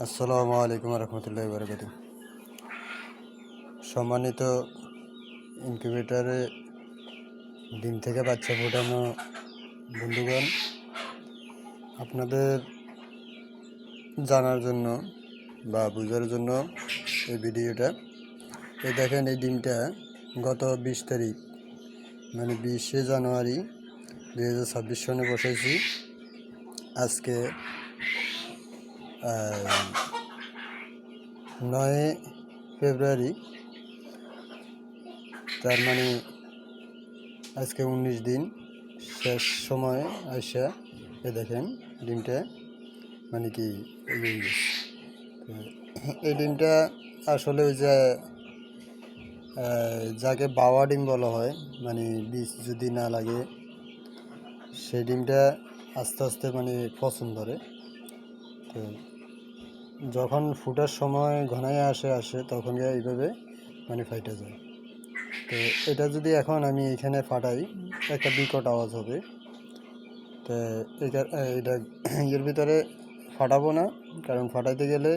আসসালামু আলাইকুম রহমতুল্লাহি বারাকাতুহু। সম্মানিত ইনকিউবেটরে ডিম থেকে বাচ্চা ফোটানো বন্ধুগণ, আপনাদের জানার জন্য বা বোঝার জন্য এই ভিডিওটা। এই দেখেন, এই ডিমটা গত 20 তারিখ মানে 20শে জানুয়ারি 2026 সনে বসাইছি। আজকে 9 ফেব্রুয়ারি, তার মানে আজকে 19 দিন শেষ সময় আইসা এ দেখেন ডিমটা মানে কি এই ডিমটা আসলে ওই যে যাকে বাওয়া ডিম বলা হয়, মানে বীজ যদি না লাগে সেই ডিমটা আস্তে আস্তে মানে পছন্দ ধরে। তো যখন ফুটার সময় ঘনায় আসে তখন এইভাবে মানে ফাইটা যায়। তো এটা যদি এখন আমি এখানে ফাটাই, একটা বিকট আওয়াজ হবে। তো এটা এর ভিতরে ফাটাবো না, কারণ ফাটাইতে গেলে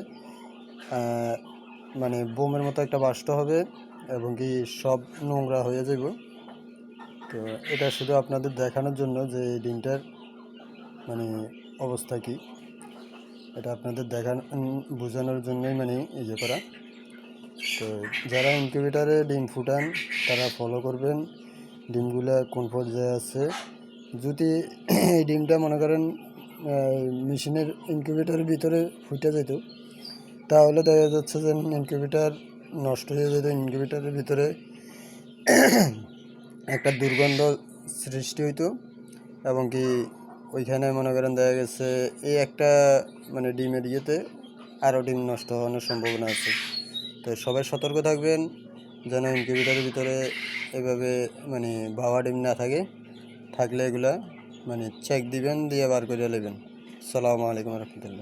মানে বোমের মতো একটা বাষ্প হবে এবং কি সব নোংরা হয়ে যাব। তো এটা শুধু আপনাদের দেখানোর জন্য যে এই ডিমটার মানে অবস্থা কি, এটা আপনাদের বোঝানোর জন্যই মানে করা। তো যারা ইনকিউবেটারে ডিম ফুটান তারা ফলো করবেন ডিমগুলো কোন পর্যায়ে আছে। যদি এই ডিমটা মনে করেন মেশিনের ইনকিউবেটারের ভিতরে ফুটে যেত, তাহলে দেখা যাচ্ছে যে ইনকিউবেটার নষ্ট হয়ে যেত। ইনকিউবেটারের ভিতরে একটা দুর্গন্ধ সৃষ্টি হইতো এবং কি ওইখানে মনে করেন দেখা গেছে এই একটা মানে ডিমের আরও ডিম নষ্ট হওয়ার সম্ভাবনা আছে। তো সবাই সতর্ক থাকবেন যেন ইনকিউবেটারের ভিতরে এভাবে মানে ভাবা ডিম না থাকলে এগুলা মানে চেক দিবেন, দিয়ে বার করে নেবেন। আসসালামু আলাইকুম রহমতুল্লাহ।